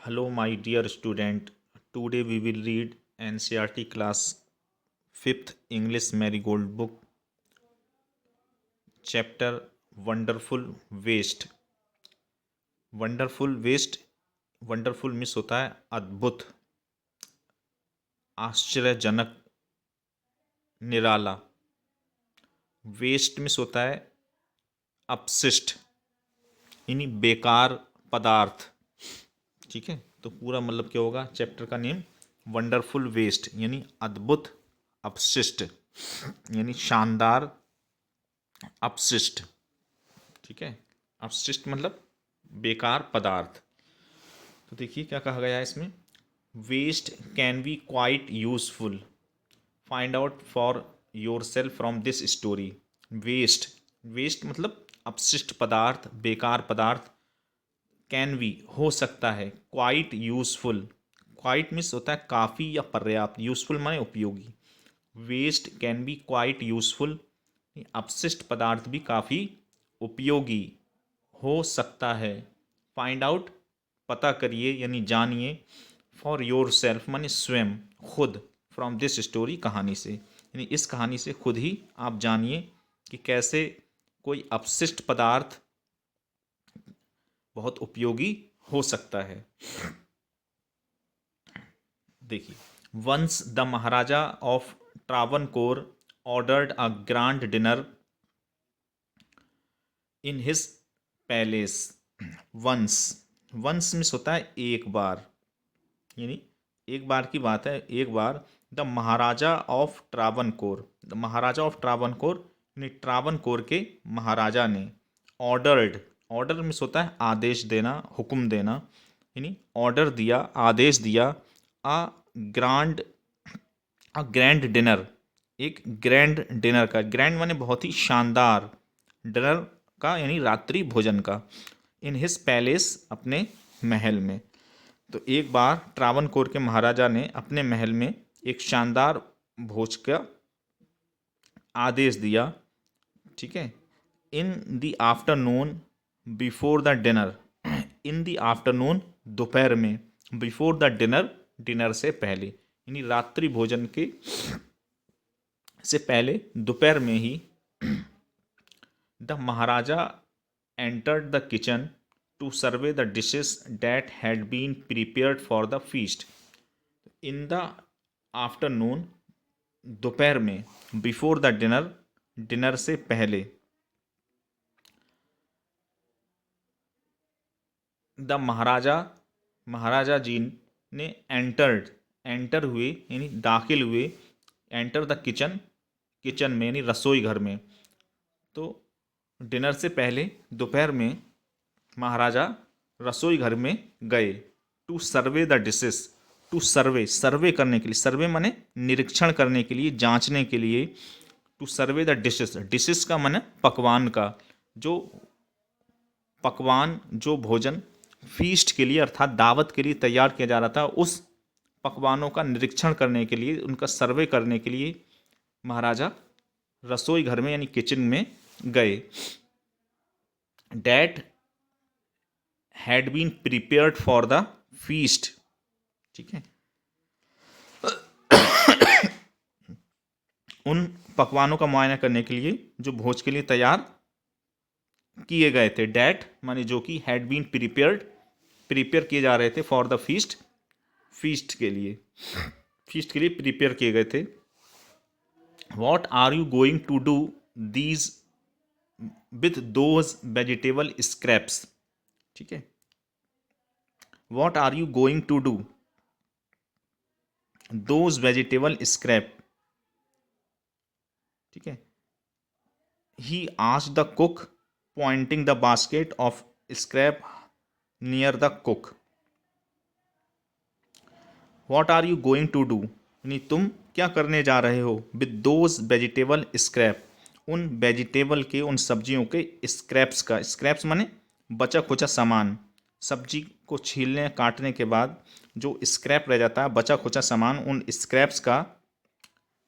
Hello, my dear student. Today we will read NCERT class 5th English Marigold book, chapter Wonderful Waste. Wonderful waste, wonderful miss होता है अद्भुत, आश्चर्यजनक, निराला। Waste miss होता है अपशिष्ट, यानी बेकार पदार्थ। ठीक है, तो पूरा मतलब क्या होगा चैप्टर का नेम? वंडरफुल वेस्ट, यानी अद्भुत अपशिष्ट, यानी शानदार अपशिष्ट। ठीक है, अपशिष्ट मतलब बेकार पदार्थ। तो देखिए क्या कहा गया है इसमें। Waste can be quite useful, find out for yourself from this story. Waste, waste मतलब अपशिष्ट पदार्थ, बेकार पदार्थ। कैन बी हो सकता है, क्वाइट यूजफुल, क्वाइट मीन्स होता है काफ़ी या पर्याप्त, यूजफुल माने उपयोगी। Waste can be quite useful, अपशिष्ट पदार्थ भी काफ़ी उपयोगी हो सकता है। फाइंड आउट, पता करिए यानी जानिए। फॉर योर सेल्फ माने स्वयं, खुद। फ्रॉम दिस स्टोरी, कहानी से, यानी इस कहानी से खुद ही आप जानिए कि कैसे कोई अपशिष्ट पदार्थ बहुत उपयोगी हो सकता है। देखिए, once the maharaja of Travancore ordered a grand dinner in his palace. Once, once मिस होता है एक बार, यानी एक बार की बात है, एक बार। The maharaja of Travancore, the maharaja of Travancore यानी ट्रावनकोर के महाराजा ने ऑर्डर्ड, ऑर्डर मिस होता है आदेश देना, हुक्म देना, यानी ऑर्डर दिया, आदेश दिया। अ ग्रांड, अ ग्रैंड डिनर, एक ग्रैंड डिनर का, ग्रैंड माने बहुत ही शानदार, डिनर का यानी रात्रि भोजन का। इन हिज पैलेस, अपने महल में। तो एक बार ट्रावनकोर के महाराजा ने अपने महल में एक शानदार भोज का आदेश दिया। ठीक है, इन the afternoon before the dinner, in the afternoon दोपहर में, बिफोर द डिनर डिनर से पहले, यानी रात्रि भोजन के से पहले दोपहर में ही the maharaja entered the kitchen to survey the dishes that had been prepared for the feast. In the afternoon, दोपहर में, बिफोर द डिनर डिनर से पहले, द महाराजा, महाराजा जी ने एंटर्ड, एंटर हुए यानी दाखिल हुए, एंटर द किचन, किचन में यानी रसोई घर में। तो डिनर से पहले दोपहर में महाराजा रसोई घर में गए। To survey the dishes, to survey, survey करने के लिए, सर्वे माने निरीक्षण करने के लिए, जांचने के लिए। To survey the dishes, dishes का माने पकवान का, जो पकवान, जो भोजन फीस्ट के लिए अर्थात दावत के लिए तैयार किया जा रहा था, उस पकवानों का निरीक्षण करने के लिए, उनका सर्वे करने के लिए महाराजा रसोई घर में यानी किचन में गए। That had been prepared for the feast. ठीक है, उन पकवानों का मुआयना करने के लिए जो भोज के लिए तैयार किए गए थे। डैट माने जो कि, हैड बीन प्रिपेयर्ड, प्रिपेयर किए जा रहे थे फॉर द फीस्ट, फीस्ट के लिए, फीस्ट के लिए प्रिपेयर किए गए थे। What are you going to do these with those vegetable scraps. ठीक है, what are you going to do those vegetable scrap. ठीक है, he asked the cook pointing the basket of scrap near the cook. What are you going to do, यानी तुम क्या करने जा रहे हो। विद दोज वेजिटेबल स्क्रैप, उन वेजिटेबल के, उन सब्जियों के स्क्रैप्स का, स्क्रैप्स माने बचा खुचा सामान, सब्जी को छीलने काटने के बाद जो स्क्रैप रह जाता है, बचा खुचा सामान, उन स्क्रैप्स का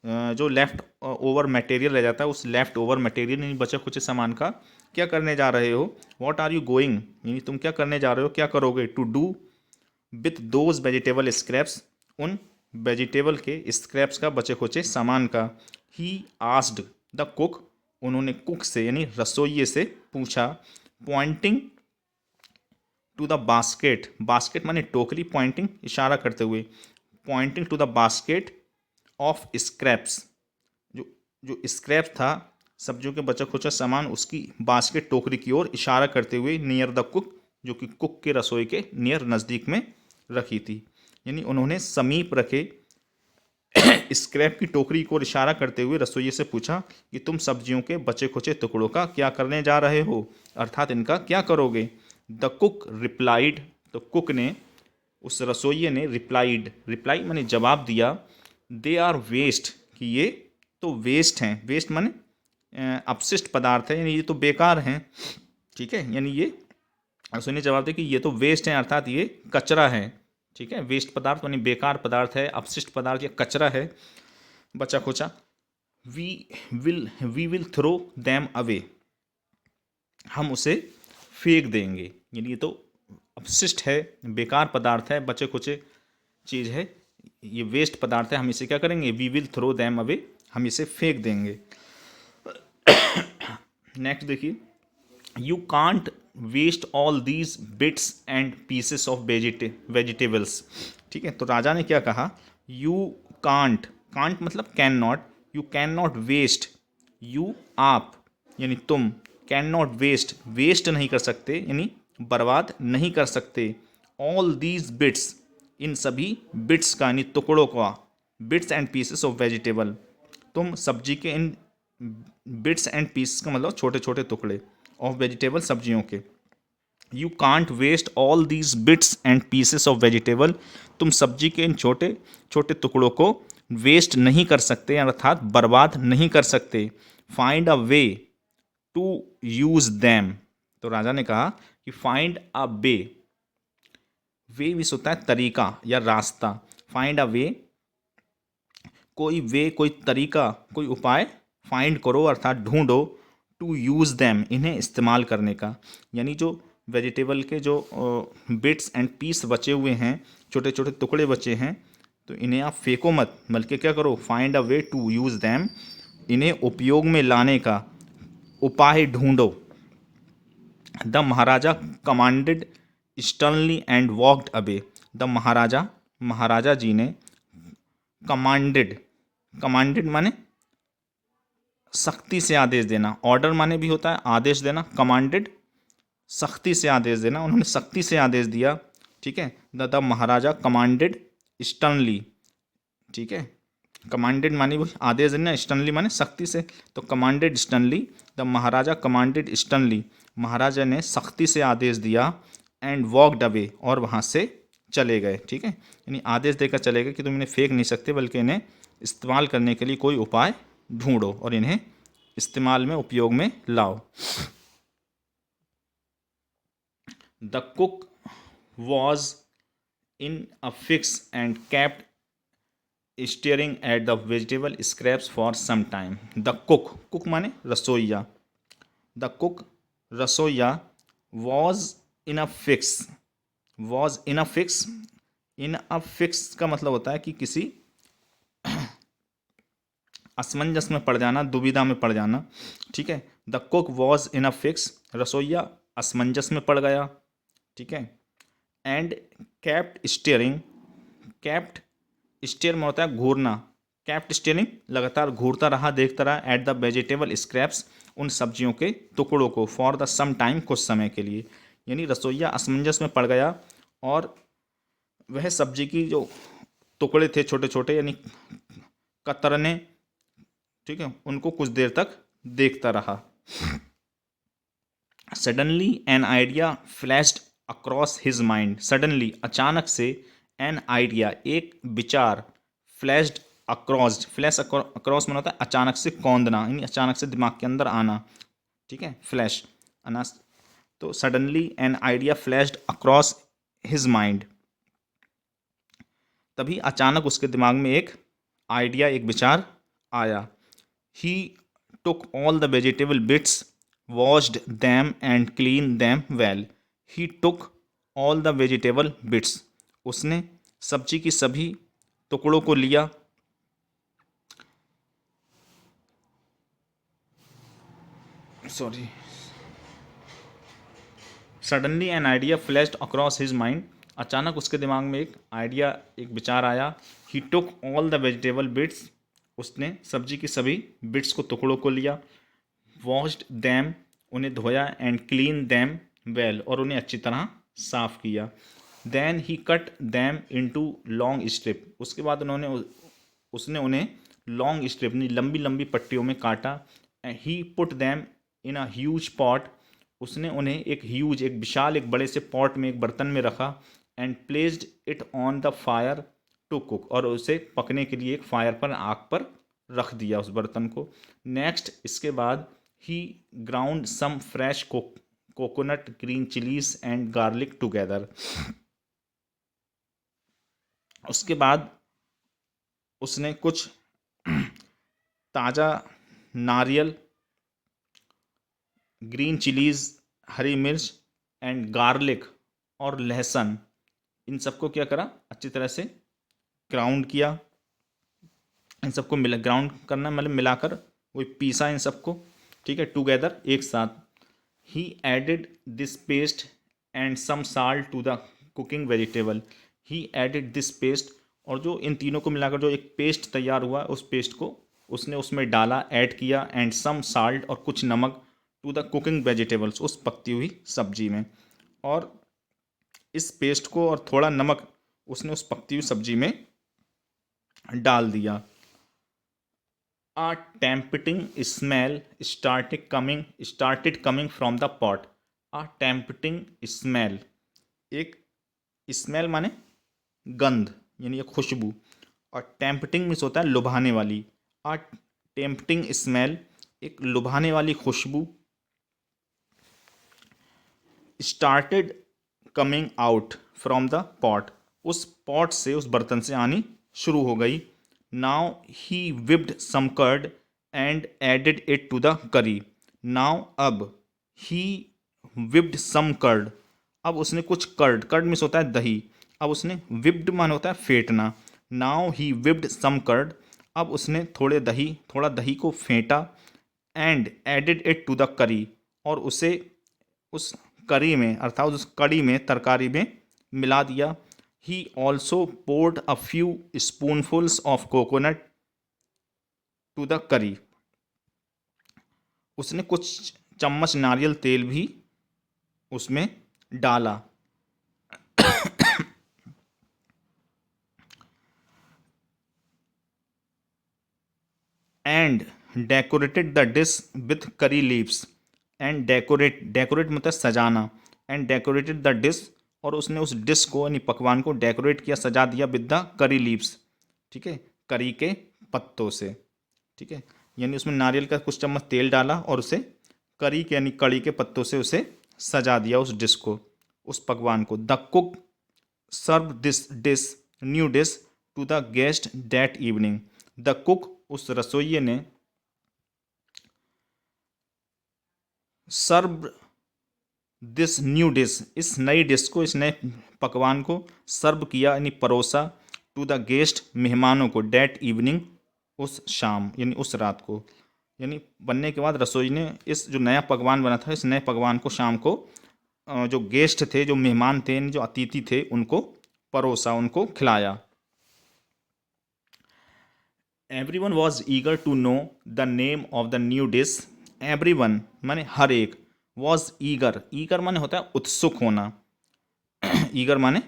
जो लेफ्ट ओवर मटेरियल रह जाता है, उस लेफ्ट ओवर मटेरियल यानी बचे खुचे सामान का क्या करने जा रहे हो। वॉट आर यू गोइंग, यानी तुम क्या करने जा रहे हो, क्या करोगे। To do with those vegetable scraps, उन वेजिटेबल के स्क्रैप्स का, बचे खुचे सामान का। ही आस्ड द कुक, उन्होंने कुक से यानी रसोइये से पूछा। Pointing to the basket, basket माने टोकरी, पॉइंटिंग इशारा करते हुए, pointing to the basket of scraps, जो जो स्क्रैप था सब्जियों के बचा खुचा सामान, उसकी बास्केट टोकरी की ओर इशारा करते हुए, नियर द कुक, जो कि कुक के रसोई के नियर नज़दीक में रखी थी। यानी उन्होंने समीप रखे स्क्रैप की टोकरी को इशारा करते हुए रसोइये से पूछा कि तुम सब्जियों के बचे खुचे टुकड़ों का क्या करने जा रहे हो, अर्थात इनका क्या करोगे। द कुक रिप्लाइड, तो कुक ने, उस रसोइये ने रिप्लाइड, रिप्लाई माने जवाब दिया, दे आर वेस्ट, कि ये तो वेस्ट हैं, वेस्ट माने अपशिष्ट पदार्थ है, यानी ये तो बेकार हैं, ठीक है। यानी ये रसोइये ने जवाब दिया कि ये तो वेस्ट हैं, अर्थात ये कचरा है, ठीक है। वेस्ट पदार्थ यानी बेकार पदार्थ है, अपशिष्ट पदार्थ या कचरा है, बचा खुचा। We will throw them away, हम उसे फेंक देंगे, यानी ये तो अपशिष्ट है, बेकार पदार्थ है, बचे खुचे चीज़ है, ये वेस्ट पदार्थ है, हम इसे क्या करेंगे, we will throw them away, हम इसे फेंक देंगे। नेक्स्ट देखिए, you can't waste all these bits and pieces of vegetables, ठीक है। तो राजा ने क्या कहा, यू कांट, कांट मतलब can not, you can not waste, you आप यानी तुम, कैन नॉट वेस्ट, वेस्ट नहीं कर सकते यानी बर्बाद नहीं कर सकते, ऑल दीज बिट्स, इन सभी बिट्स का यानी टुकड़ों का, bits and pieces of vegetable, तुम सब्जी के इन बिट्स एंड पीसेस का मतलब छोटे छोटे टुकड़े, ऑफ वेजिटेबल सब्जियों के। You can't waste all these bits and pieces of vegetable, तुम सब्जी के इन छोटे छोटे टुकड़ों को वेस्ट नहीं कर सकते, अर्थात बर्बाद नहीं कर सकते। Find a way to use them, तो राजा ने कहा कि find a way, way miss होता है तरीका या रास्ता, फाइंड अ वे, कोई वे, कोई तरीका, कोई उपाय, फाइंड करो अर्थात ढूंढो, टू यूज़ दैम, इन्हें इस्तेमाल करने का। यानी जो वेजिटेबल के जो बिट्स एंड पीस बचे हुए हैं, छोटे छोटे टुकड़े बचे हैं, तो इन्हें आप फेंको मत, बल्कि क्या करो, find a way to use them, इन्हें उपयोग में लाने का उपाय ढूंढो। The maharaja commanded sternly and walked away, the maharaja, maharaja ji ने कमांडेड, कमांडेड माने सख्ती से आदेश देना, ऑर्डर माने भी होता है आदेश देना, कमांडेड सख्ती से आदेश देना, उन्होंने सख्ती से आदेश दिया, ठीक है। द महाराजा कमांडेड स्टर्नली, ठीक है, कमांडेड माने वो आदेश देना, स्टर्नली माने सख्ती से, तो commanded sternly, the maharaja commanded sternly, maharaja ने सख्ती से आदेश दिया, एंड वॉकड अवे, और वहाँ से चले गए, ठीक है। यानी आदेश देकर चले गए कि तुम इन्हें फेंक नहीं सकते, बल्कि इन्हें इस्तेमाल करने के लिए कोई उपाय ढूंढो और इन्हें इस्तेमाल में, उपयोग में लाओ। The cook was in a fix and kept staring at the vegetable scraps for some time. The cook, cook माने रसोइया, द कुक रसोइया, was in a fix, was in a fix, in a fix का मतलब होता है कि किसी असमंजस में पड़ जाना, दुविधा में पड़ जाना, ठीक है। The cook was in a fix, रसोइया असमंजस में पड़ गया, ठीक है। And kept staring, kept stare में होता है घूरना, कैप्ट स्टीयरिंग लगातार घूरता रहा, देखता रहा, एट द वेजिटेबल स्क्रैप्स, उन सब्जियों के टुकड़ों को, फॉर द सम टाइम, कुछ समय के लिए। यानी रसोइया असमंजस में पड़ गया और वह सब्जी की जो टुकड़े थे छोटे छोटे यानी कतरने, ठीक है, उनको कुछ देर तक देखता रहा। Suddenly an idea flashed across his mind, suddenly अचानक से, एन आइडिया एक विचार, फ्लैश्ड अक्रॉस, फ्लैश अक्रॉस में होता है अचानक से कौंधना, यानी अचानक से दिमाग के अंदर आना, ठीक है, फ्लैश आना। तो suddenly an idea flashed across his mind, तभी अचानक उसके दिमाग में एक आइडिया, एक विचार आया। He took all the vegetable bits, washed them and cleaned them well. He took all the vegetable bits, उसने सब्जी की सभी टुकड़ों को लिया। Sorry, suddenly an idea flashed across his mind. अचानक उसके दिमाग में एक आइडिया, एक विचार आया। He took all the vegetable bits. उसने सब्जी की सभी बिट्स को, टुकड़ों को लिया। वॉश्ड दैम, उन्हें धोया। एंड क्लीन दैम वेल, और उन्हें अच्छी तरह साफ किया। Then he cut them into long strip. उसके बाद उसने उन्हें लॉन्ग स्ट्रिप, लंबी लंबी पट्टियों में काटा। He put them in a huge pot. उसने उन्हें एक विशाल, एक बड़े से पॉट में, एक बर्तन में रखा। And placed it on the fire to cook, और उसे पकने के लिए एक फायर पर, आग पर रख दिया उस बर्तन को। नेक्स्ट, इसके बाद he ground some fresh coconut, green chillies and garlic together. उसके बाद उसने कुछ ताज़ा नारियल, ग्रीन चिलीज, हरी मिर्च एंड गार्लिक और लहसुन, इन सबको क्या करा, अच्छी तरह से ग्राउंड किया। इन सबको ग्राउंड करना मतलब मिलाकर, वही पीसा इन सबको, ठीक है, टुगेदर, एक साथ। He added this paste and some salt to the cooking vegetable. He added this paste, और जो इन तीनों को मिलाकर जो एक पेस्ट तैयार हुआ, उस पेस्ट को उसने उसमें डाला, ऐड किया। एंड सम साल्ट, और कुछ नमक, टू द कुकिंग वेजिटेबल्स, उस पकती हुई सब्जी में। और इस पेस्ट को और थोड़ा नमक उसने उस पकती हुई सब्जी में डाल दिया। A tempting smell started coming from the pot. A tempting smell, एक स्मेल माने गंध, यानी एक खुशबू। और टेम्पटिंग मीन्स होता है लुभाने वाली। आ टेम्पटिंग स्मेल, एक लुभाने वाली खुशबू। Started coming out from the pot, उस पॉट से, उस बर्तन से आनी शुरू हो गई। Now he whipped some curd and added it to the curry. Now, अब, ही विप्ड सम कर्ड, अब उसने कुछ कर्ड, कर्ड मीन्स होता है दही। अब उसने, विप्ड मान होता है फेंटना। Now he whipped some curd, अब उसने थोड़ा दही को फेंटा। And added it to the curry, और उसे उस करी में, अर्थात उस कड़ी में, तरकारी में मिला दिया। He also poured a few spoonfuls of coconut to the curry, उसने कुछ चम्मच नारियल तेल भी उसमें डाला। And decorated the dish with curry leaves. And decorate मतलब सजाना। एंड डेकोरेटेड द डिश, और उसने उस डिश को, यानी पकवान को डेकोरेट किया, सजा दिया, विद द करी लीव्स, ठीक है, करी के पत्तों से, ठीक है। यानी उसमें नारियल का कुछ चम्मच तेल डाला और उसे करी के, यानी कड़ी के पत्तों से उसे सजा दिया, उस डिश को, उस पकवान को। The cook serve this dish, new dish, to the guest that evening. The cook, उस रसोइये ने, सर्व दिस न्यू डिश, इस नई डिश को, इस नए पकवान को सर्व किया, यानी परोसा। टू द गेस्ट, मेहमानों को। डेट इवनिंग, उस शाम, यानी उस रात को। यानी बनने के बाद रसोई ने इस जो नया पकवान बना था, इस नए पकवान को शाम को जो गेस्ट थे, जो मेहमान थे, जो अतिथि थे, उनको परोसा, उनको खिलाया। Everyone was eager to know the name of the new dish. Everyone माने हर एक, वॉज ईगर, ईगर माने होता है उत्सुक होना। ईगर माने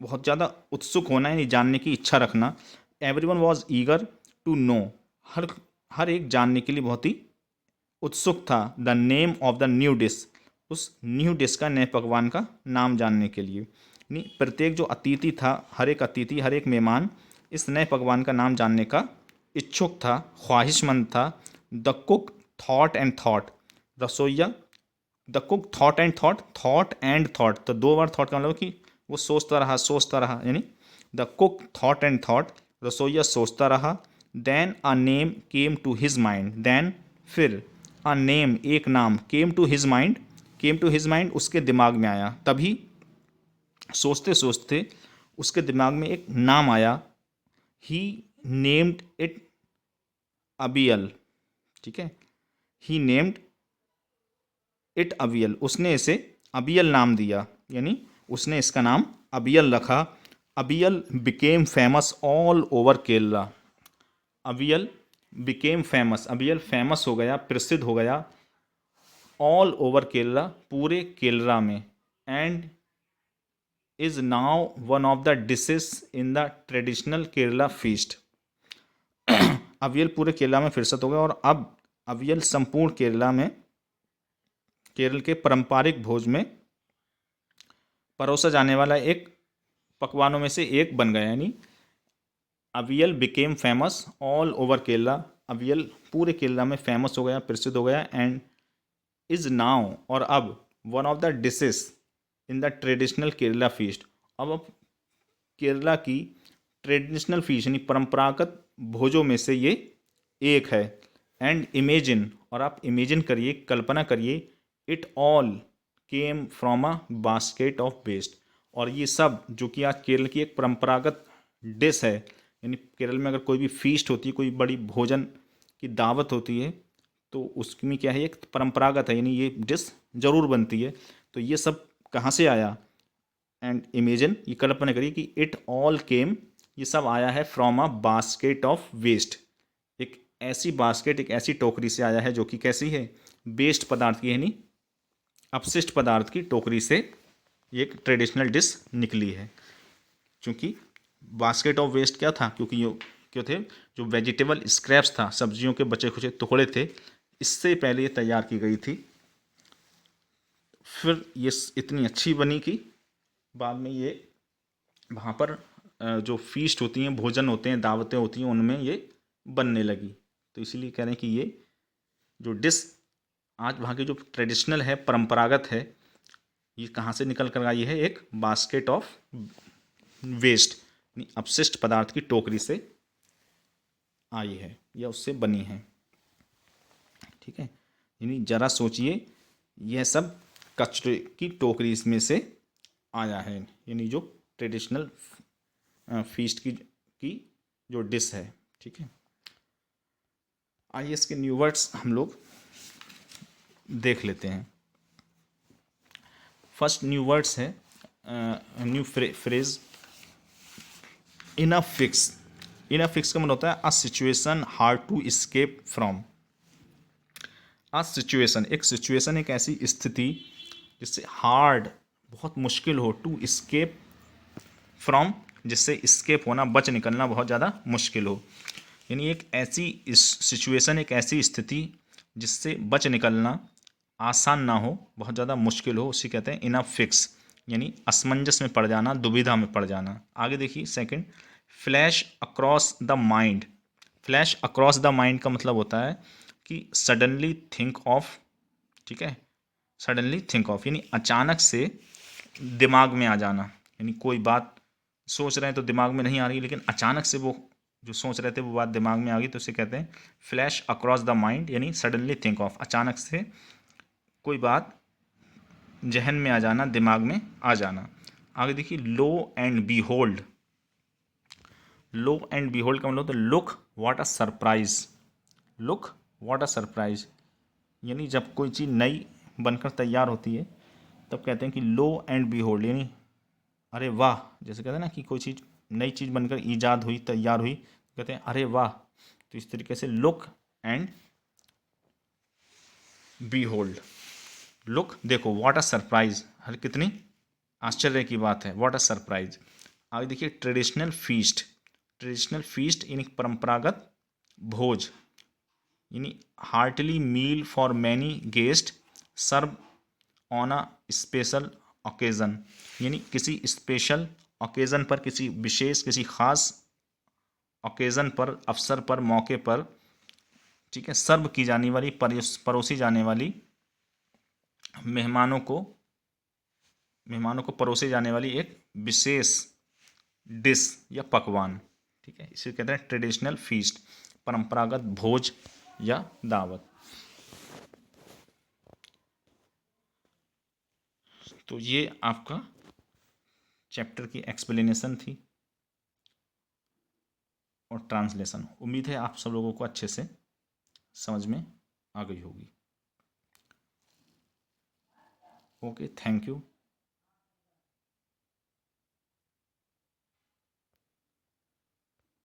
बहुत ज़्यादा उत्सुक होना, यानी जानने की इच्छा रखना। Everyone was eager to know, हर हर एक जानने के लिए बहुत ही उत्सुक था। The name of the new dish, उस न्यू डिश का, नए पकवान का नाम जानने के लिए। यानी प्रत्येक जो अतिथि था, हर एक अतिथि, हर एक मेहमान इस नए पकवान का नाम जानने का इच्छुक था, ख्वाहिशमंद था। The cook thought and thought, रसोइया, the cook thought and thought, thought and thought, तो दो बार थॉट का मतलब कि वो सोचता रहा, यानी the cook thought and thought, रसोइया सोचता रहा। Then a name came to his mind, then, फिर, अ नेम, एक नाम, came to his mind, came to his mind, उसके दिमाग में आया। तभी सोचते सोचते उसके दिमाग में एक नाम आया, ही नेम्ड इट अबियल, ठीक है, ही नेम्ड इट अबियल, उसने इसे अबियल नाम दिया, यानी उसने इसका नाम अबियल रखा। Aviyal became famous all over Kerala, aviyal became famous, aviyal famous हो गया, प्रसिद्ध हो गया, ऑल ओवर केरला, पूरे केरला में, and is now one of the dishes in the traditional Kerala feast. Avial पूरे केरला में फिरसत हो गया और अब अवियल संपूर्ण केरला में, केरल के पारंपरिक भोज में परोसा जाने वाला एक पकवानों में से एक बन गया, यानी avial became famous all over Kerala, avial पूरे केरला में फेमस हो गया, प्रसिद्ध हो गया, एंड इज नाउ, और अब one of the dishes in the traditional Kerala feast, अब केरला की ट्रेडिशनल फीस्ट यानी परंपरागत भोजों में से ये एक है। एंड इमेजिन, और आप इमेजिन करिए, कल्पना करिए, it all came from a basket of waste, और ये सब जो कि आज केरल की एक परंपरागत डिश है, यानी केरल में अगर कोई भी फीस्ट होती है, कोई बड़ी भोजन की दावत होती है, तो उसमें क्या है, एक परंपरागत है, यानी ये डिश जरूर बनती है। तो ये सब कहाँ से आया, एंड इमेजिन, ये कल्पना करिए कि इट ऑल केम, ये सब आया है from a basket of waste, एक ऐसी बास्केट, एक ऐसी टोकरी से आया है जो कि कैसी है, वेस्ट पदार्थ की, यानी अपशिष्ट पदार्थ की टोकरी से एक ट्रेडिशनल डिश निकली है। क्योंकि बास्केट ऑफ वेस्ट क्या था, क्योंकि ये क्यों थे, जो वेजिटेबल स्क्रैप्स था, सब्जियों के बचे खुचे टुकड़े थे, इससे पहले ये तैयार की गई थी। फिर ये इतनी अच्छी बनी कि बाद में ये वहाँ पर जो फीस्ट होती हैं, भोजन होते हैं, दावतें होती हैं, उनमें ये बनने लगी। तो इसीलिए कह रहे हैं कि ये जो डिश आज वहाँ की जो ट्रेडिशनल है, परंपरागत है, ये कहाँ से निकल कर आई है, एक बास्केट ऑफ वेस्ट यानी अपशिष्ट पदार्थ की टोकरी से आई है या उससे बनी है, ठीक है। यानी जरा सोचिए, यह सब कचरे की टोकरी इसमें से आया है, यानी जो ट्रेडिशनल फीस्ट की जो डिश है, ठीक है। आइए इसके न्यू वर्ड्स हम लोग देख लेते हैं। फर्स्ट न्यू वर्ड्स है, new phrase, in a fix. In a fix का मतलब होता है a situation hard to escape from. A situation, एक सिचुएशन, एक ऐसी स्थिति जिससे हार्ड, बहुत मुश्किल हो, टू एस्केप फ्रॉम, जिससे एस्केप होना, बच निकलना बहुत ज़्यादा मुश्किल हो, यानी एक ऐसी सिचुएशन, एक ऐसी स्थिति जिससे बच निकलना आसान ना हो, बहुत ज़्यादा मुश्किल हो, उसी कहते हैं इन अ फिक्स, यानी असमंजस में पड़ जाना, दुविधा में पड़ जाना। आगे देखिए second, flash across the mind. Flash across the mind का मतलब होता है कि सडनली थिंक ऑफ, ठीक है, सडनली थिंक ऑफ, यानी अचानक से दिमाग में आ जाना, यानी कोई बात सोच रहे हैं तो दिमाग में नहीं आ रही, लेकिन अचानक से वो जो सोच रहे थे वो बात दिमाग में आ गई, तो उसे कहते हैं फ्लैश अक्रॉस द माइंड, यानी सडनली थिंक ऑफ, अचानक से कोई बात जहन में आ जाना, दिमाग में आ जाना। आगे देखिए lo and behold. Lo and behold का मतलब होता है look what a surprise, look what a surprise, यानी जब कोई चीज़ नई बनकर तैयार होती है तब कहते हैं कि लो एंड बी होल्ड, यानी अरे वाह, जैसे कहते हैं ना कि कोई चीज़, नई चीज़ बनकर ईजाद हुई, तैयार हुई, कहते हैं अरे वाह। तो इस तरीके से look and behold, look देखो, व्हाट अ सरप्राइज, हर कितनी आश्चर्य की बात है, व्हाट अ सरप्राइज। आगे देखिए ट्रेडिशनल फीस्ट। ट्रेडिशनल फीस्ट यानी परंपरागत भोज, यानी heartly meal for many guest serve on a special occasion, यानी किसी स्पेशल ओकेज़न पर, किसी विशेष, किसी खास ओकेज़न पर, अवसर पर, मौके पर, ठीक है, सर्व की जाने वाली, परोसी जाने वाली, मेहमानों को परोसे जाने वाली एक विशेष डिश या पकवान, ठीक है, इसे कहते हैं ट्रेडिशनल फीस्ट, परंपरागत भोज या दावत। तो ये आपका चैप्टर की एक्सप्लेनेशन थी और ट्रांसलेशन। उम्मीद है आप सब लोगों को अच्छे से समझ में आ गई होगी। Okay, thank you.